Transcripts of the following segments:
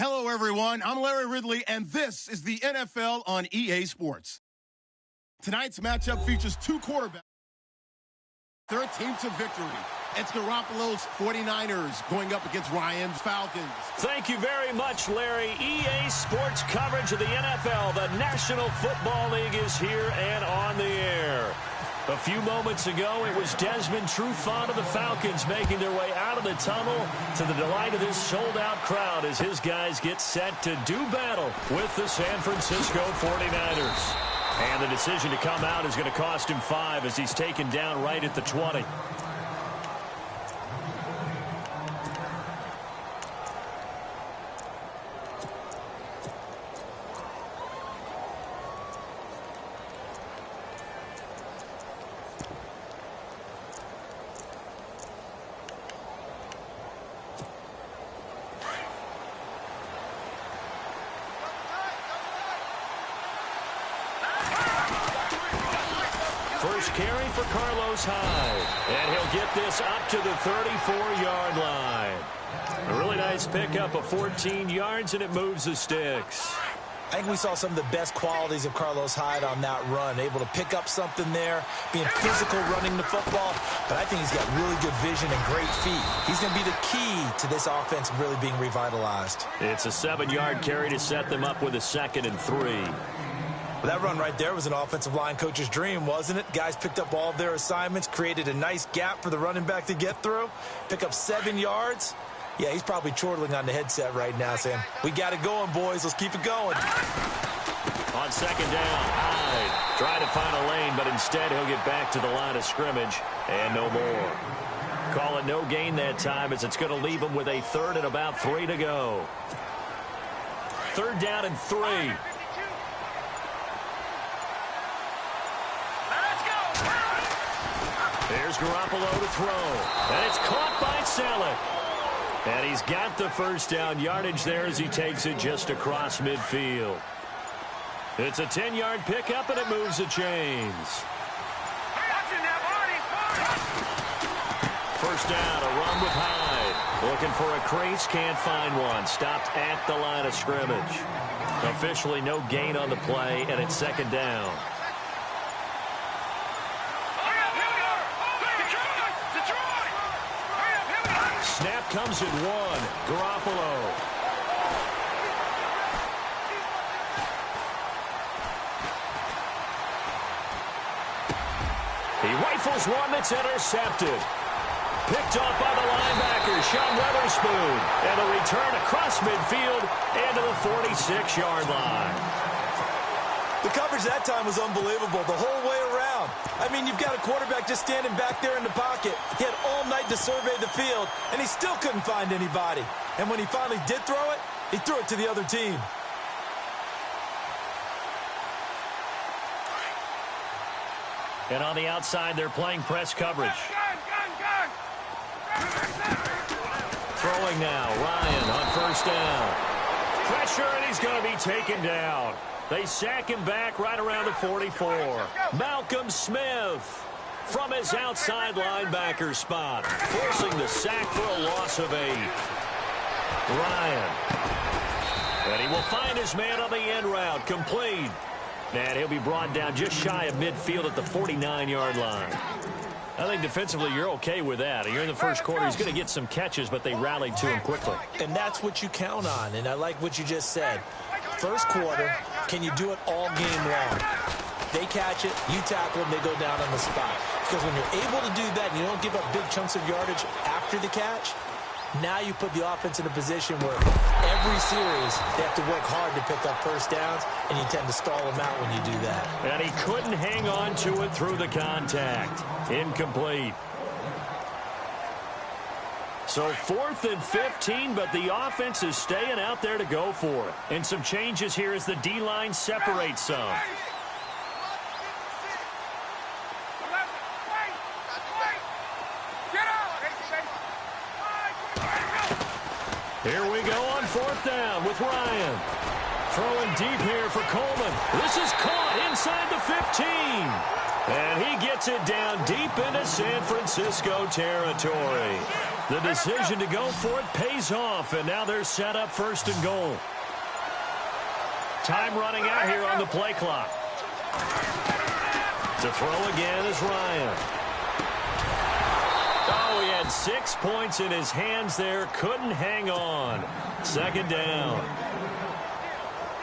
Hello, everyone. I'm Larry Ridley, and this is the NFL on EA Sports. Tonight's matchup features two quarterbacks. Their team to victory. It's Garoppolo's 49ers going up against Ryan's Falcons. Thank you very much, Larry. EA Sports coverage of the NFL. The National Football League is here and on the air. A few moments ago, it was Desmond Trufant of the Falcons making their way out of the tunnel to the delight of this sold-out crowd as his guys get set to do battle with the San Francisco 49ers. And the decision to come out is going to cost him 5 as he's taken down right at the 20. First carry for Carlos Hyde. And he'll get this up to the 34-yard line. A really nice pickup of 14 yards, and it moves the sticks. I think we saw some of the best qualities of Carlos Hyde on that run. Able to pick up something there, being physical running the football. But I think he's got really good vision and great feet. He's going to be the key to this offense really being revitalized. It's a 7-yard carry to set them up with a 2nd and 3. Well, that run right there was an offensive line coach's dream, wasn't it? Guys picked up all of their assignments, created a nice gap for the running back to get through, pick up 7 yards. Yeah, he's probably chortling on the headset right now saying, we got it going, boys. Let's keep it going. On 2nd down, Hyde trying to find a lane, but instead he'll get back to the line of scrimmage and no more. Call it no gain that time as it's going to leave him with a 3rd and about 3 to go. 3rd down and 3. There's Garoppolo to throw, and it's caught by Saleh. And he's got the first down yardage there as he takes it just across midfield. It's a 10-yard pickup, and it moves the chains. First down, a run with Hyde. Looking for a crease, can't find one. Stopped at the line of scrimmage. Officially no gain on the play, and it's 2nd down. Snap comes in 1. Garoppolo. He rifles one that's intercepted. Picked off by the linebacker, Sean Weatherspoon. And a return across midfield and to the 46-yard line. The coverage that time was unbelievable the whole way around. I mean, you've got a quarterback just standing back there in the pocket. He had all night to survey the field, and he still couldn't find anybody. And when he finally did throw it, he threw it to the other team. And on the outside, they're playing press coverage. Throwing now, Ryan on 1st down. Pressure, and he's going to be taken down. They sack him back right around the 44. Malcolm Smith from his outside linebacker spot, forcing the sack for a loss of 8. Ryan. And he will find his man on the end route, complete. And he'll be brought down just shy of midfield at the 49-yard line. I think defensively you're okay with that. You're in the first quarter. He's going to get some catches, but they rallied to him quickly. And that's what you count on, and I like what you just said. First quarter, can you do it all game long? They catch it, you tackle them, they go down on the spot. Because when you're able to do that and you don't give up big chunks of yardage after the catch, now you put the offense in a position where every series they have to work hard to pick up first downs, and you tend to stall them out when you do that. And he couldn't hang on to it through the contact. Incomplete. So 4th and 15, but the offense is staying out there to go for it. And some changes here as the D-line separates some. Here we go on 4th down with Ryan. Throwing deep here for Coleman. This is caught inside the 15. And he gets it down deep into San Francisco territory. The decision to go for it pays off, and now they're set up 1st and goal. Time running out here on the play clock. To throw again is Ryan. Oh, he had 6 points in his hands there. Couldn't hang on. 2nd down.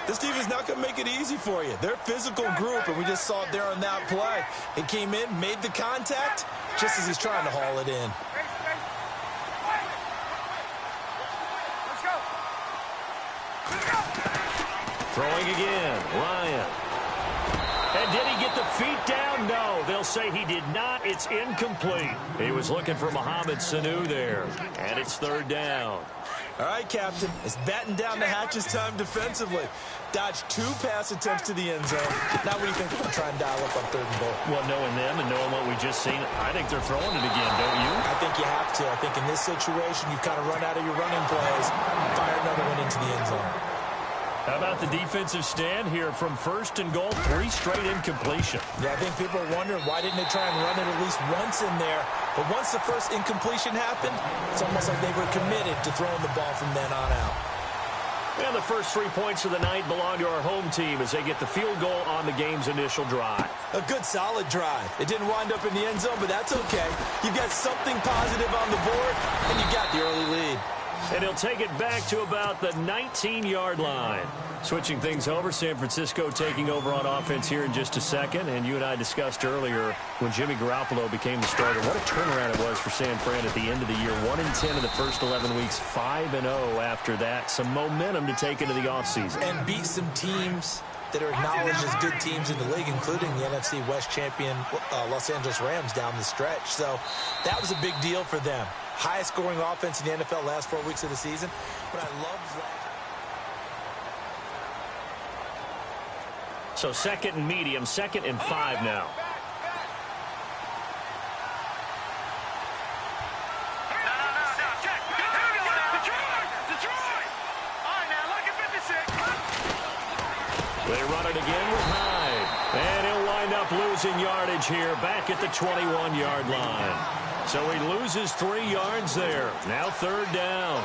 This team is not going to make it easy for you. They're a physical group, and we just saw it there on that play. He came in, made the contact, just as he's trying to haul it in. Throwing again, Ryan. And did he get the feet down? No, they'll say he did not. It's incomplete. He was looking for Mohamed Sanu there. And it's 3rd down. All right, Captain. It's batten down the hatches time defensively. Dodged 2 pass attempts to the end zone. Now what do you think they're going to try and dial up on 3rd and goal? Well, knowing them and knowing what we just seen, I think they're throwing it again, don't you? I think you have to. I think in this situation, you've kind of run out of your running plays. Fire another one into the end zone. How about the defensive stand here from 1st and goal? 3 straight incompletion. Yeah, I think people are wondering why didn't they try and run it at least once in there. But once the first incompletion happened, it's almost like they were committed to throwing the ball from then on out. And the first 3 points of the night belong to our home team as they get the field goal on the game's initial drive. A good, solid drive. It didn't wind up in the end zone, but that's okay. You've got something positive on the board, and you got the early lead. And he'll take it back to about the 19-yard line. Switching things over, San Francisco taking over on offense here in just a second. And you and I discussed earlier when Jimmy Garoppolo became the starter, what a turnaround it was for San Fran at the end of the year. 1-10 in the first 11 weeks, 5-0 after that. Some momentum to take into the offseason. And beat some teams that are acknowledged as good teams in the league, including the NFC West champion Los Angeles Rams down the stretch. So that was a big deal for them. Highest scoring offense in the NFL last 4 weeks of the season. But I love that. So 2nd and medium, 2nd and 5 now. They run it again with Hyde. And he'll wind up losing yardage here back at the 21-yard line. So he loses 3 yards there. Now 3rd down.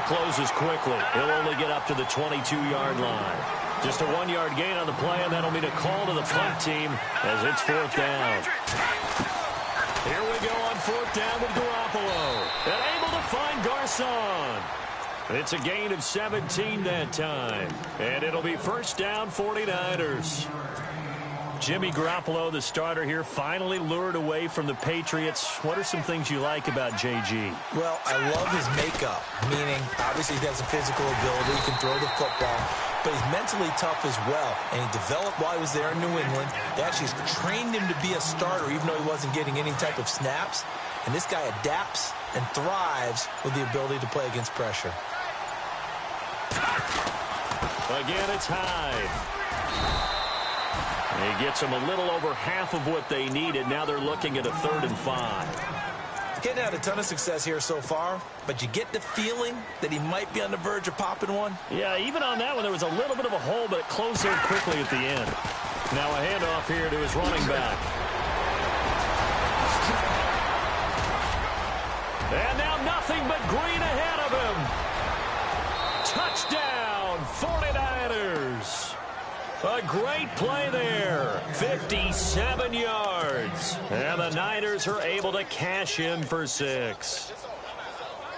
Closes quickly. He'll only get up to the 22-yard line. Just a 1-yard gain on the play, and that'll mean a call to the punt team as it's 4th down. Here we go on 4th down with Garoppolo. And able to find Garcon. It's a gain of 17 that time. And it'll be 1st down, 49ers. Jimmy Garoppolo, the starter here, finally lured away from the Patriots. What are some things you like about JG? Well, I love his makeup, meaning obviously he has a physical ability, he can throw the football, but he's mentally tough as well. And he developed while he was there in New England. They actually trained him to be a starter even though he wasn't getting any type of snaps. And this guy adapts and thrives with the ability to play against pressure. Again, it's Hyde. He gets them a little over half of what they needed. Now they're looking at a 3rd and 5. Getting had a ton of success here so far, but you get the feeling that he might be on the verge of popping one. Yeah, even on that one, there was a little bit of a hole, but it closed there quickly at the end. Now a handoff here to his running back. And now nothing but green ahead of him. Touchdown, 49ers. A great play there. 57 yards. And the Niners are able to cash in for 6.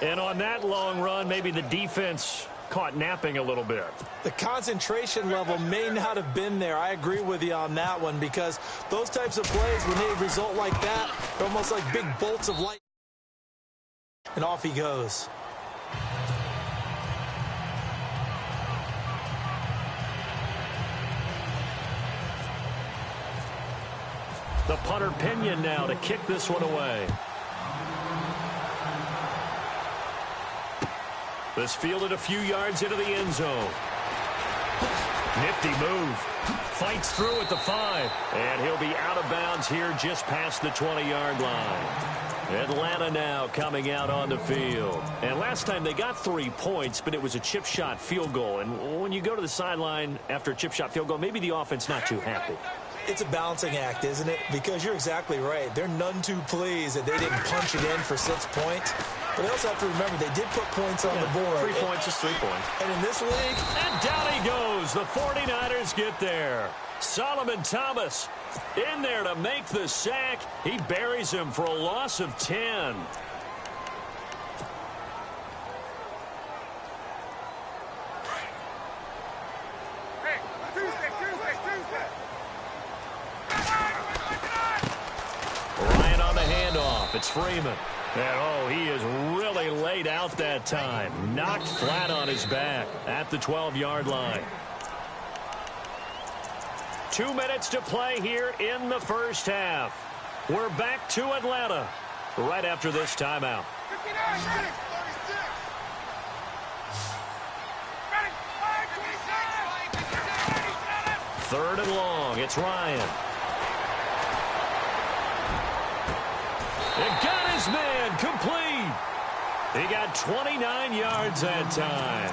And on that long run, maybe the defense caught napping a little bit. The concentration level may not have been there. I agree with you on that one because those types of plays, when they result like that, they're almost like big bolts of light. And off he goes. The punter Pinion now to kick this one away. This fielded a few yards into the end zone. Nifty move. Fights through at the 5. And he'll be out of bounds here just past the 20-yard line. Atlanta now coming out on the field. And last time they got 3 points, but it was a chip shot field goal. And when you go to the sideline after a chip shot field goal, maybe the offense not too happy. It's a balancing act, isn't it? Because you're exactly right. They're none too pleased that they didn't punch it in for 6 points. But they also have to remember they did put points on the board. 3 points is 3 points. And in this league... And down he goes. The 49ers get there. Solomon Thomas in there to make the sack. He buries him for a loss of 10. Ryan on the handoff. It's Freeman. And, he is really laid out that time. Knocked flat on his back at the 12-yard line. 2 minutes to play here in the first half. We're back to Atlanta right after this timeout. Third and long. It's Ryan. It got his man complete. He got 29 yards that time.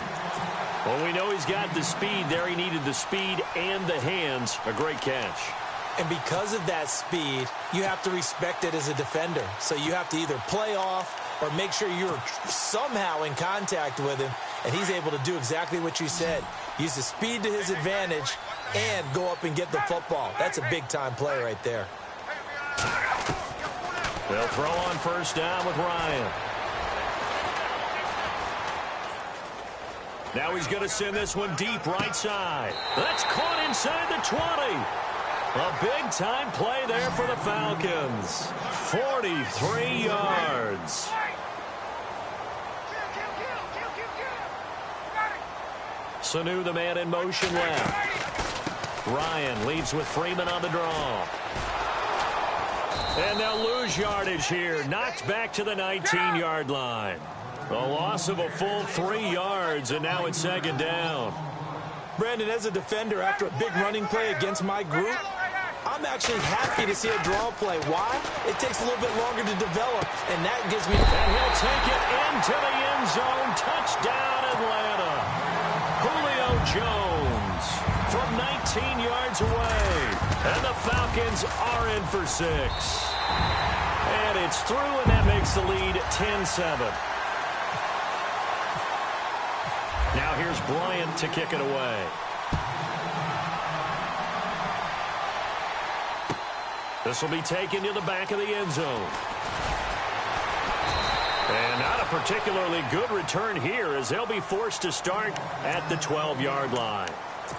Well, we know he's got the speed there. He needed the speed and the hands. A great catch. And because of that speed, you have to respect it as a defender. So you have to either play off or make sure you're somehow in contact with him. And he's able to do exactly what you said. Use the speed to his advantage and go up and get the football. That's a big-time play right there. They'll throw on first down with Ryan. Now he's going to send this one deep right side. That's caught inside the 20. A big-time play there for the Falcons. 43 yards. Sanu, the man in motion left. Ryan leaves with Freeman on the draw. And they'll lose yardage here. Knocked back to the 19-yard line. A loss of a full 3 yards, and now it's second down. Brandon, as a defender, after a big running play against my group, I'm actually happy to see a draw play. Why? It takes a little bit longer to develop, and that gives me... And he'll take it into the end zone. Touchdown, Atlanta. Julio Jones from 19 yards away. And the Falcons are in for 6. And it's through, and that makes the lead 10-7. Now here's Bryant to kick it away. This will be taken to the back of the end zone. And not a particularly good return here as they'll be forced to start at the 12-yard line.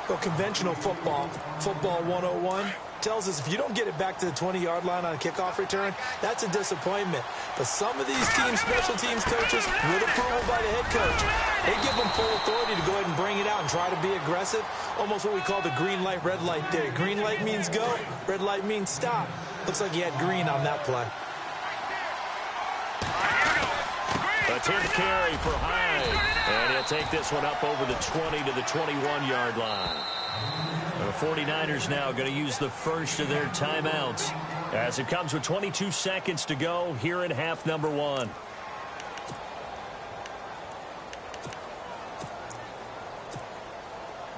Well, conventional football 101, tells us if you don't get it back to the 20-yard line on a kickoff return, that's a disappointment. But some of these teams, special teams coaches, with approval by the head coach, they give them full authority to go ahead and bring it out and try to be aggressive. Almost what we call the green light, red light theory. Green light means go, red light means stop. Looks like he had green on that play. A 10th carry for Hyde. And he'll take this one up over the 20 to the 21-yard line. The 49ers now going to use the first of their timeouts as it comes with 22 seconds to go here in half number 1.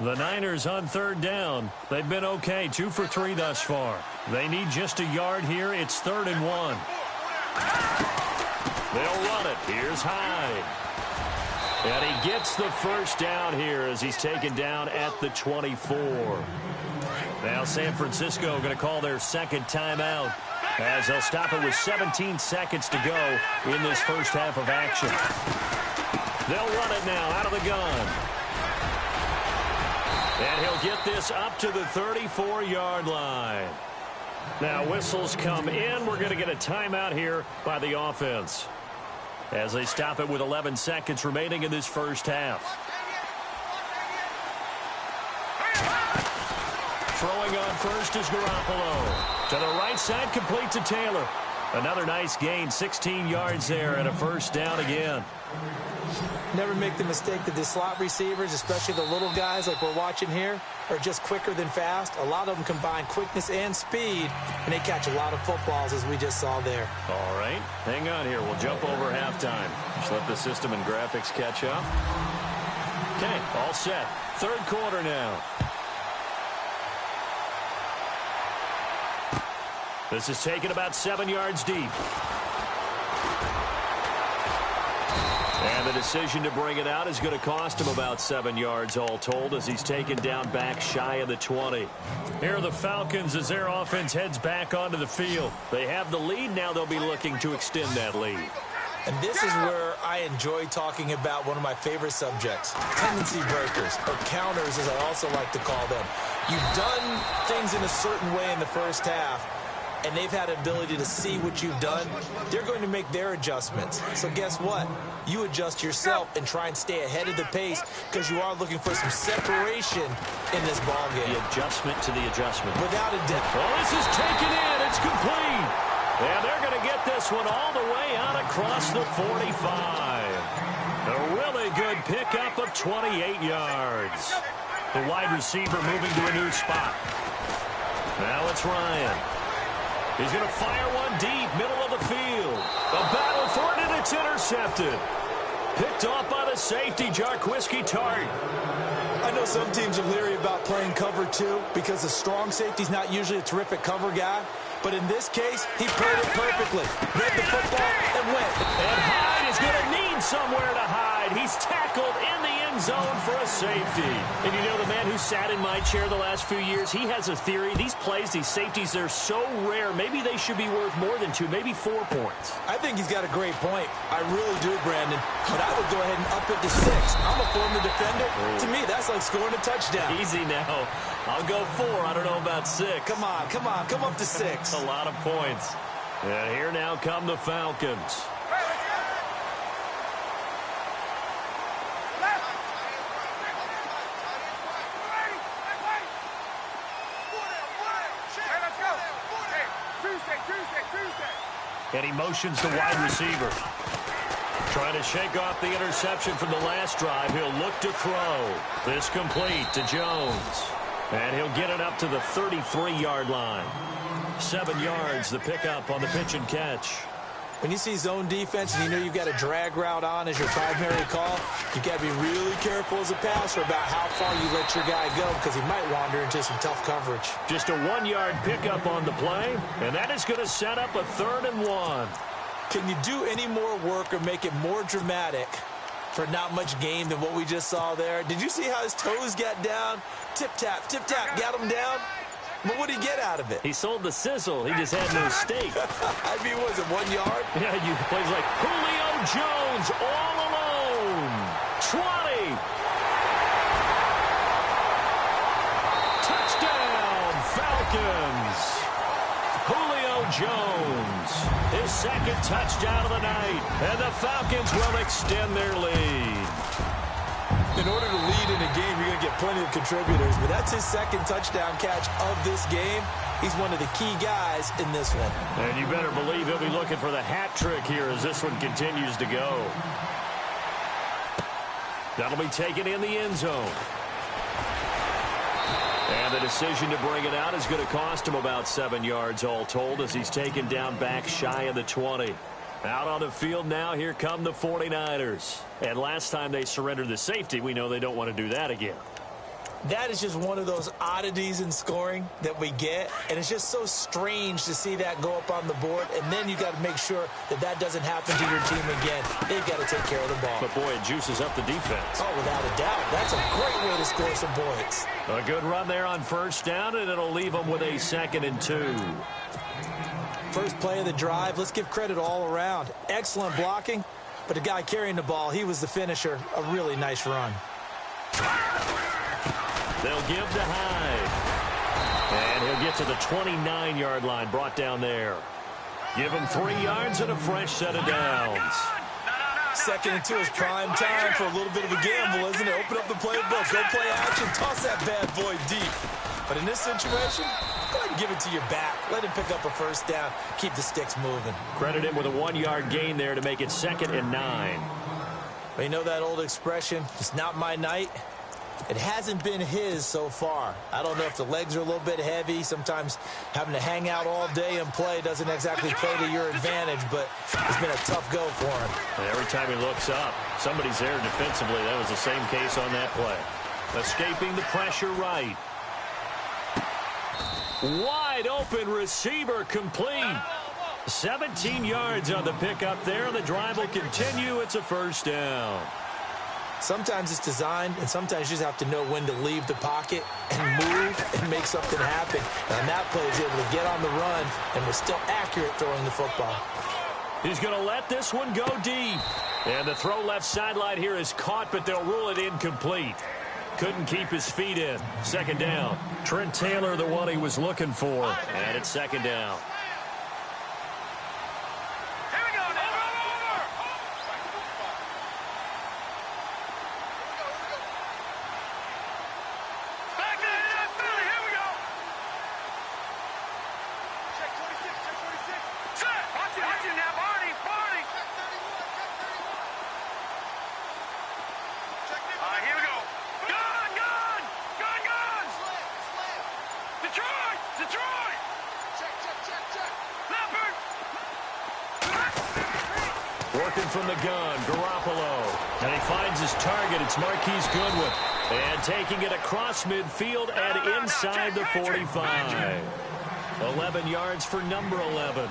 The Niners on third down. They've been okay, 2 for 3 thus far. They need just a yard here. It's 3rd and 1. They'll run it. Here's Hyde. And he gets the first down here as he's taken down at the 24. Now San Francisco going to call their second timeout as they'll stop it with 17 seconds to go in this first half of action. They'll run it now out of the gun. And he'll get this up to the 34-yard line. Now whistles come in. We're going to get a timeout here by the offense as they stop it with 11 seconds remaining in this first half. Throwing on first is Garoppolo. To the right side, complete to Taylor. Another nice gain, 16 yards there and a first down again. Never make the mistake that the slot receivers, especially the little guys like we're watching here, are just quicker than fast. A lot of them combine quickness and speed, and they catch a lot of footballs, as we just saw there. All right, hang on here. We'll jump over halftime. Just let the system and graphics catch up. Okay, all set. Third quarter now. This is taken about 7 yards deep. And the decision to bring it out is going to cost him about 7 yards all told as he's taken down back shy of the 20. Here are the Falcons as their offense heads back onto the field. They have the lead. Now they'll be looking to extend that lead. And this is where I enjoy talking about one of my favorite subjects, tendency breakers, or counters as I also like to call them. You've done things in a certain way in the first half, and they've had an ability to see what you've done. They're going to make their adjustments. So guess what? You adjust yourself and try and stay ahead of the pace because you are looking for some separation in this ball game. The adjustment to the adjustment. Without a doubt. Well, this is taken in. It's complete. And they're going to get this one all the way out across the 45. A really good pickup of 28 yards. The wide receiver moving to a new spot. Now it's Ryan. He's going to fire one deep, middle of the field. A battle for it, and it's intercepted. Picked off by the safety, Jarquiski Tart. I know some teams are leery about playing cover two because the strong safety's not usually a terrific cover guy. But in this case, he played it perfectly. Read the football and went. And Hyde is going to need somewhere to hide. He's tackled in the end zone for a safety. And you know, the man who sat in my chair the last few years, he has a theory. These plays, these safeties, they're so rare. Maybe they should be worth more than 2, maybe 4 points. I think he's got a great point. I really do, Brandon. But I would go ahead and up it to 6. I'm a former defender. To me, that's like scoring a touchdown. Easy now. I'll go 4. I don't know about 6. Come on. Come up to 6. A lot of points. And here now come the Falcons. And he motions the wide receiver. Trying to shake off the interception from the last drive. He'll look to throw. This complete to Jones. And he'll get it up to the 33-yard line. 7 yards, the pickup on the pitch and catch. When you see zone defense and you know you've got a drag route on as your primary call, you've got to be really careful as a passer about how far you let your guy go because he might wander into some tough coverage. Just a 1-yard pickup on the play, and that is going to set up a 3rd and 1. Can you do any more work or make it more dramatic for not much gain than what we just saw there? Did you see how his toes got down? Tip-tap, got him down. But what did he get out of it? He sold the sizzle. He just had no steak. I mean, was it 1 yard? Yeah, you plays like Julio Jones all alone. 20. Touchdown, Falcons. Julio Jones, his 2nd touchdown of the night. And the Falcons will extend their lead. In order to lead in a game, you're going to get plenty of contributors, but that's his 2nd touchdown catch of this game. He's one of the key guys in this one. And you better believe he'll be looking for the hat trick here as this one continues to go. That'll be taken in the end zone. And the decision to bring it out is going to cost him about 7 yards all told as he's taken down back shy of the 20. Out on the field now, here come the 49ers. And last time they surrendered the safety, we know they don't want to do that again. That is just one of those oddities in scoring that we get, and it's just so strange to see that go up on the board, and then you got to make sure that that doesn't happen to your team again. They've got to take care of the ball. But, boy, it juices up the defense. Oh, without a doubt. That's a great way to score some points. A good run there on 1st down, and it'll leave them with a 2nd and 2. First play of the drive, let's give credit all around. Excellent blocking, but the guy carrying the ball, he was the finisher. A really nice run. They'll give to Hyde. And he'll get to the 29-yard line, brought down there. Give him 3 yards and a fresh set of downs. 2nd and 2 is prime time for a little bit of a gamble, isn't it? Open up the playbook, go play action, toss that bad boy deep. But in this situation, go ahead and Give it to your back. Let him pick up a first down. Keep the sticks moving. Credit him with a 1-yard gain there to make it 2nd and 9. But you know that old expression, it's not my night? It hasn't been his so far. I don't know if the legs are a little bit heavy. Sometimes having to hang out all day and play doesn't exactly play to your advantage, but it's been a tough go for him. And every time he looks up, somebody's there defensively. That was the same case on that play. Escaping the pressure right. Wide open receiver complete. 17 yards on the pickup there. The drive will continue. It's a first down. Sometimes it's designed, and sometimes you just have to know when to leave the pocket and move and make something happen. And on that play, he was able to get on the run and was still accurate throwing the football. He's going to let this one go deep. And the throw left sideline here is caught, but they'll rule it incomplete. Couldn't keep his feet in. 2nd down. Trent Taylor, the one he was looking for. And it's 2nd down. Working from the gun, Garoppolo. And he finds his target. It's Marquise Goodwin. And taking it across midfield and inside the 45. 11 yards for number 11.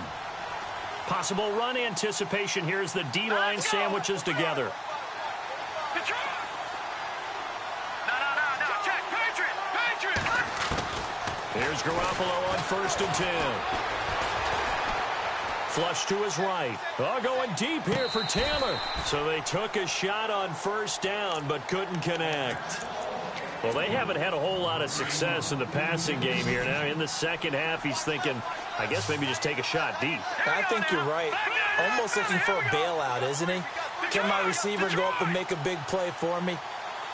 Possible run anticipation here as the D-line sandwiches together. Here's Garoppolo on 1st and 10. Flush to his right. Oh, going deep here for Taylor. So they took a shot on 1st down, but couldn't connect. Well, they haven't had a whole lot of success in the passing game here. Now, in the second half, he's thinking, I guess maybe just take a shot deep. I think you're right. Almost looking for a bailout, isn't he? Can my receiver go up and make a big play for me?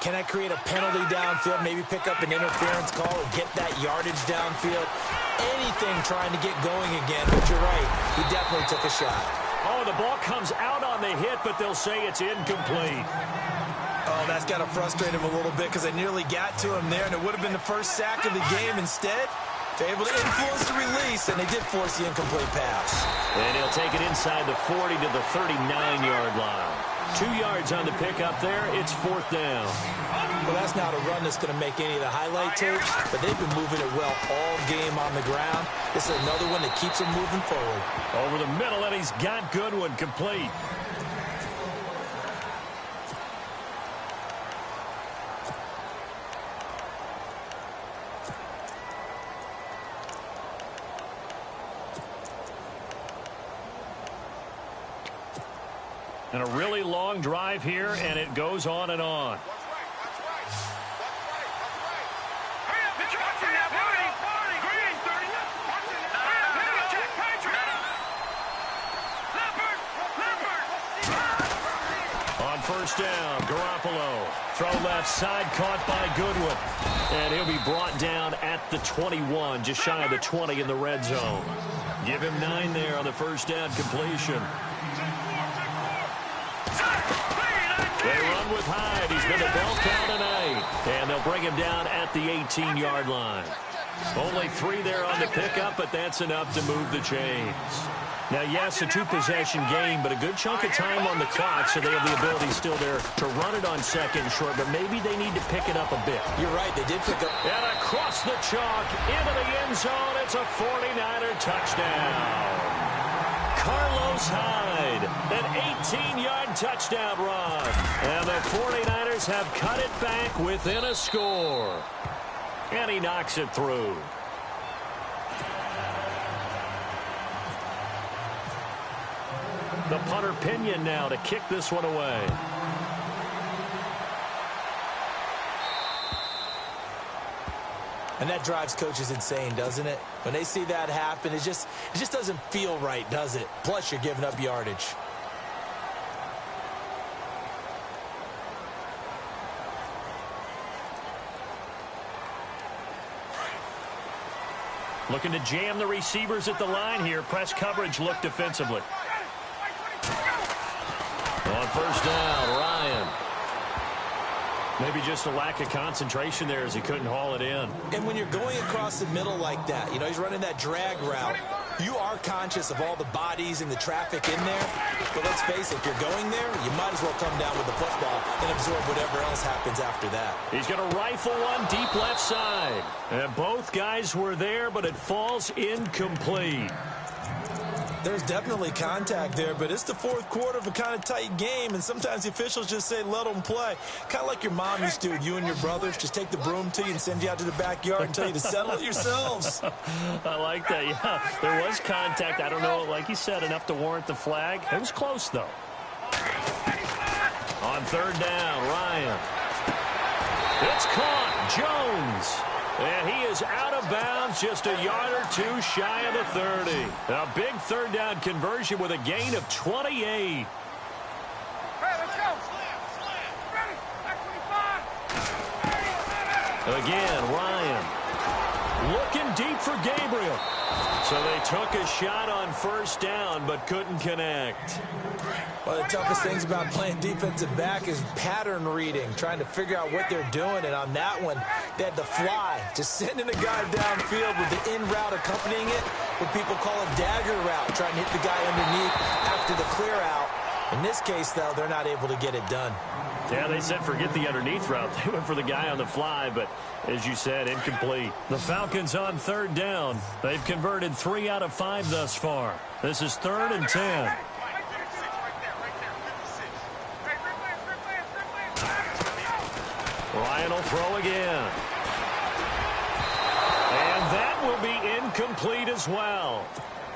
Can I create a penalty downfield, maybe pick up an interference call and get that yardage downfield? Anything trying to get going again, but you're right. He definitely took a shot. Oh, the ball comes out on the hit, but they'll say it's incomplete. Oh, that's got to frustrate him a little bit because they nearly got to him there, and it would have been the first sack of the game. Instead, they're able to influence the release, and they did force the incomplete pass. And he'll take it inside the 40 to the 39-yard line. 2 yards on the pickup there. It's 4th down. Well, that's not a run that's going to make any of the highlight tapes, but they've been moving it well all game on the ground. This is another one that keeps them moving forward. Over the middle, and he's got Goodwin complete. And a really long drive here, and it goes on and on. On 1st down, Garoppolo. Throw left side, caught by Goodwin. And he'll be brought down at the 21, just shy of the 20 in the red zone. Give him 9 there on the 1st down completion. They run with Hyde. He's been a ball count tonight. And they'll bring him down at the 18-yard line. Only 3 there on the pickup, but that's enough to move the chains. Now, yes, a 2-possession game, but a good chunk of time on the clock, so they have the ability still there to run it on 2nd and short, but maybe they need to pick it up a bit. You're right, they did pick up. And across the chalk, into the end zone, it's a 49er touchdown. Carlos Hyde, an 18-yard touchdown run. And the 49ers have cut it back within a score. And he knocks it through. The punter Pinion now to kick this one away. And that drives coaches insane, doesn't it? When they see that happen, it just doesn't feel right, does it? Plus, you're giving up yardage. Looking to jam the receivers at the line here. Press coverage look defensively. On first down, Ryan. Maybe just a lack of concentration there as he couldn't haul it in. And when you're going across the middle like that, he's running that drag route, you are conscious of all the bodies and the traffic in there. But let's face it, if you're going there, you might as well come down with the football and absorb whatever else happens after that. He's going to rifle one deep left side. And both guys were there, but it falls incomplete. There's definitely contact there, but it's the fourth quarter of a kind of tight game, and sometimes the officials just say, let them play. Kind of like your mom used to, you and your brothers, just take the broom to you and send you out to the backyard and tell you to settle it yourselves. I like that, yeah. There was contact. I don't know, like you said, enough to warrant the flag. It was close, though. On third down, Ryan. It's caught. Jones. And he is out of bounds, just a yard or two shy of the 30. A big third down conversion with a gain of 28. Hey, let's go. Ready. Back 25. Again, Ryan. Looking deep for Gabriel. So they took a shot on first down, but couldn't connect. One of the toughest things about playing defensive back is pattern reading, trying to figure out what they're doing. And on that one, they had the fly, just sending a guy downfield with the in route accompanying it, what people call a dagger route, trying to hit the guy underneath after the clear out. In this case, though, they're not able to get it done. Yeah, they said forget the underneath route. They went for the guy on the fly, but as you said, incomplete. The Falcons on third down. They've converted 3 out of 5 thus far. This is 3rd and 10. Ryan will throw again. And that will be incomplete as well.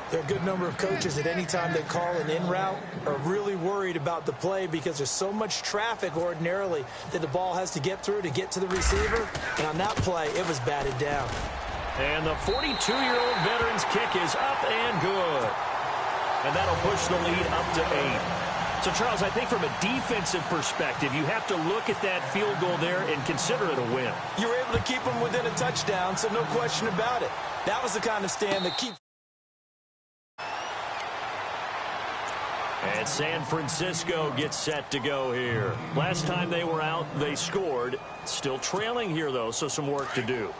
There are a good number of coaches at any time they call an in route are really worried about the play because there's so much traffic ordinarily that the ball has to get through to get to the receiver. And on that play, it was batted down. And the 42-year-old veteran's kick is up and good. And that'll push the lead up to 8. So, Charles, I think from a defensive perspective, you have to look at that field goal there and consider it a win. You were able to keep them within a touchdown, so no question about it. That was the kind of stand that keeps. And San Francisco gets set to go here. Last time they were out, they scored. Still trailing here, though, so some work to do.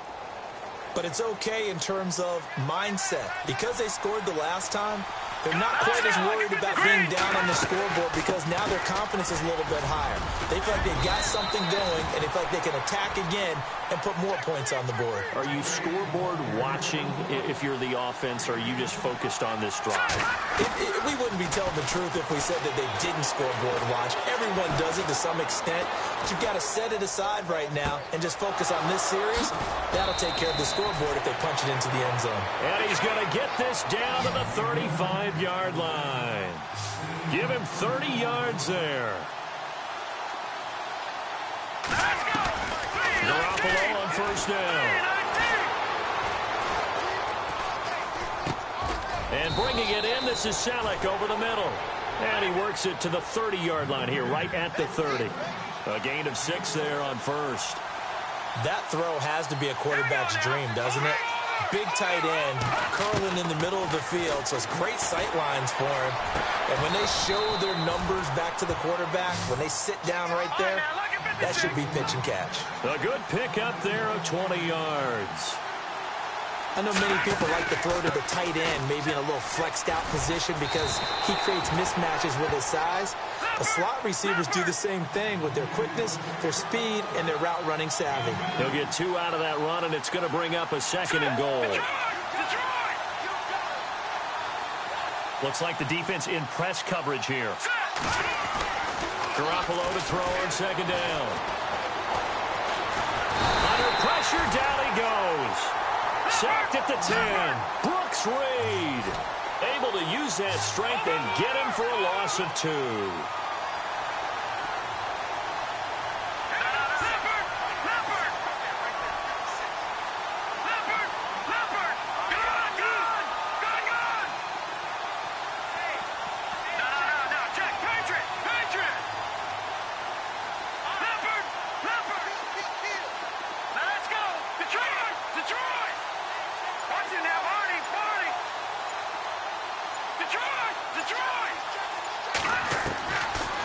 But it's okay in terms of mindset. Because they scored the last time, they're not quite as worried about being down on the scoreboard because now their confidence is a little bit higher. They feel like they've got something going, and they feel like they can attack again and put more points on the board. Are you scoreboard watching if you're the offense, or are you just focused on this drive? We wouldn't be telling the truth if we said that they didn't scoreboard watch. Everyone does it to some extent, but you've got to set it aside right now and just focus on this series. That'll take care of the scoreboard if they punch it into the end zone. And he's going to get this down to the 35-yard line. Give him 30 yards there. Garoppolo on first down. And bringing it in, this is Selleck over the middle. And he works it to the 30-yard line here, right at the 30. A gain of 6 there on first. That throw has to be a quarterback's dream, doesn't it? Big tight end, curling in the middle of the field, so it's great sight lines for him. And when they show their numbers back to the quarterback, when they sit down right there, that should be pitch and catch. A good pickup there of 20 yards. I know many people like to throw to the tight end, maybe in a little flexed out position because he creates mismatches with his size. The slot receivers do the same thing with their quickness, their speed, and their route running savvy. He'll get 2 out of that run, and it's going to bring up a 2nd and goal. Looks like the defense in press coverage here. Garoppolo to throw on 2nd down. Under pressure, down he goes. Sacked at the 10. Brooks Reed able to use that strength and get him for a loss of 2. Watch it now.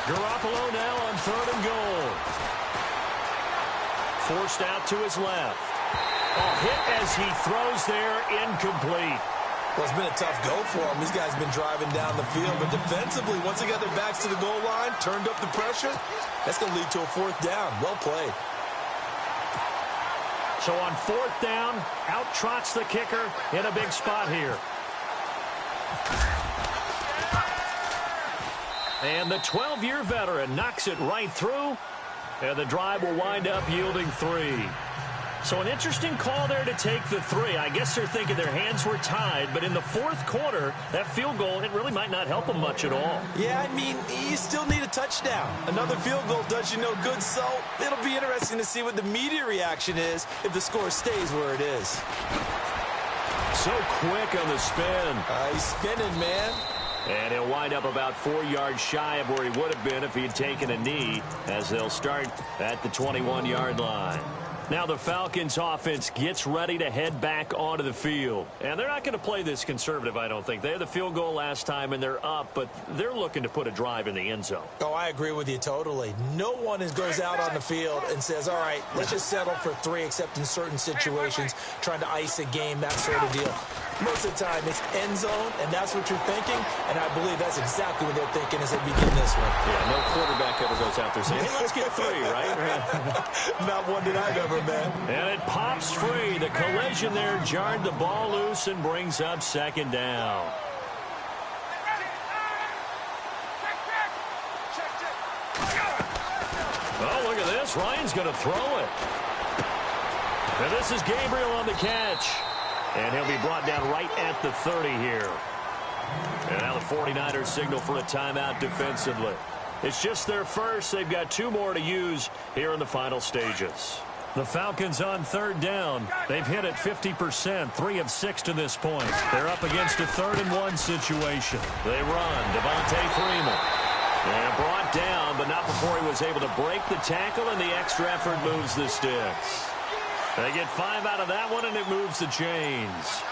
Garoppolo now on 3rd and goal. Forced out to his left. Hit as he throws there, incomplete. Well, it's been a tough go for him. These guys have been driving down the field, but defensively, once they got their backs to the goal line, turned up the pressure, that's going to lead to a 4th down. Well played. So on 4th down, out trots the kicker in a big spot here. And the 12-year veteran knocks it right through, and the drive will wind up yielding 3. So an interesting call there to take the 3. I guess they're thinking their hands were tied, but in the 4th quarter, that field goal, it really might not help them much at all. Yeah, I mean, you still need a touchdown. Another field goal does you no good, so it'll be interesting to see what the media reaction is if the score stays where it is. So quick on the spin. He's spinning, man. And he'll wind up about 4 yards shy of where he would have been if he had taken a knee, as they'll start at the 21-yard line. Now the Falcons offense gets ready to head back onto the field. And they're not going to play this conservative, I don't think. They had the field goal last time, and they're up, but they're looking to put a drive in the end zone. Oh, I agree with you totally. No one goes out on the field and says, all right, let's just settle for 3, except in certain situations, trying to ice a game, that sort of deal. Most of the time, it's end zone, and that's what you're thinking, and I believe that's exactly what they're thinking as they begin this one. Yeah, no quarterback ever goes out there saying, hey, let's get 3, right? Not one that I've ever met. And it pops free. The collision there jarred the ball loose and brings up 2nd down. Oh, look at this. Ryan's going to throw it. And this is Gabriel on the catch. And he'll be brought down right at the 30 here. And now the 49ers signal for a timeout defensively. It's just their first. They've got 2 more to use here in the final stages. The Falcons on 3rd down. They've hit it 50%, 3 of 6 to this point. They're up against a 3rd and 1 situation. They run. Devontae Freeman. And brought down, but not before he was able to break the tackle, and the extra effort moves the sticks. They get 5 out of that one, and it moves the chains.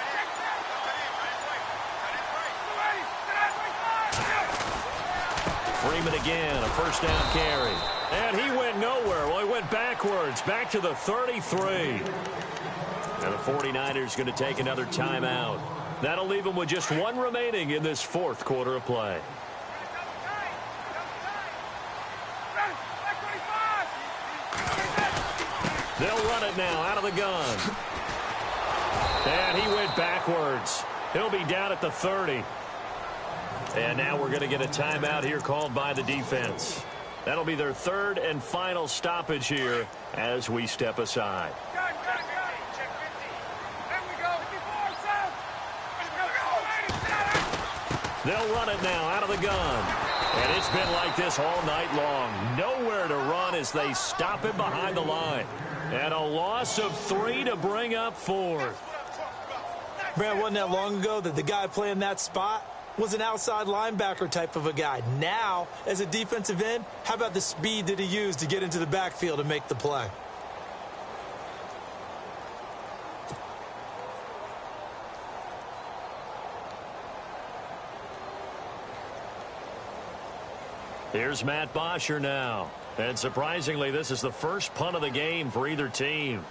Freeman again, a 1st down carry. And he went nowhere. Well, he went backwards, back to the 33. And the 49ers going to take another timeout. That'll leave them with just 1 remaining in this 4th quarter of play. They'll run it now out of the gun. And he went backwards. He'll be down at the 30. And now we're going to get a timeout here called by the defense. That'll be their 3rd and final stoppage here as we step aside. They'll run it now out of the gun. And it's been like this all night long. Nowhere to run as they stop him behind the line. And a loss of 3 to bring up 4th. Brad, wasn't that long ago that the guy playing that spot was an outside linebacker type of a guy. Now, as a defensive end, how about the speed that he used to get into the backfield and make the play? Here's Matt Bosher now. And surprisingly, this is the first punt of the game for either team.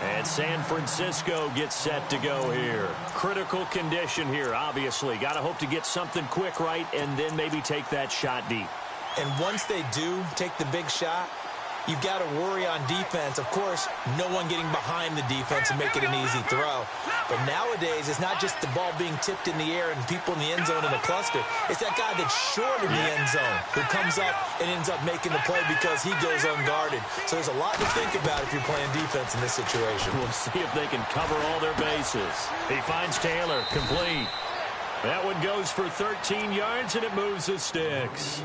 And San Francisco gets set to go here. Critical condition here, obviously. Got to hope to get something quick right and then maybe take that shot deep. And once they do take the big shot, you've got to worry on defense. Of course, no one getting behind the defense and make it an easy throw. But nowadays, it's not just the ball being tipped in the air and people in the end zone in a cluster. It's that guy that's short in the end zone who comes up and ends up making the play because he goes unguarded. So there's a lot to think about if you're playing defense in this situation. We'll see if they can cover all their bases. He finds Taylor, complete. That one goes for 13 yards, and it moves the sticks.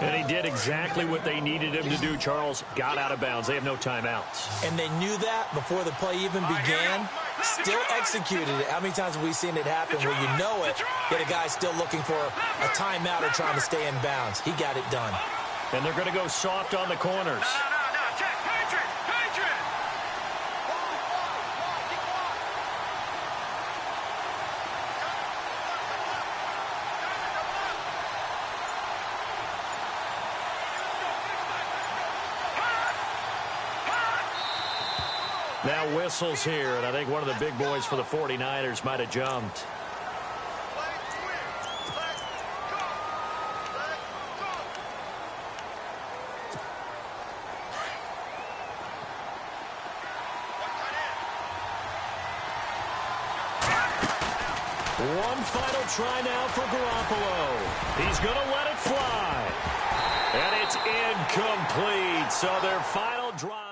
And he did exactly what they needed him to do, Charles. Got out of bounds. They have no timeouts. And they knew that before the play even began. Still executed it. How many times have we seen it happen where you know it, yet a guy's still looking for a timeout or trying to stay in bounds? He got it done. And they're going to go soft on the corners. Now whistles here, and I think one of the big boys for the 49ers might have jumped. One final try now for Garoppolo. He's going to let it fly. And it's incomplete. So their final drive.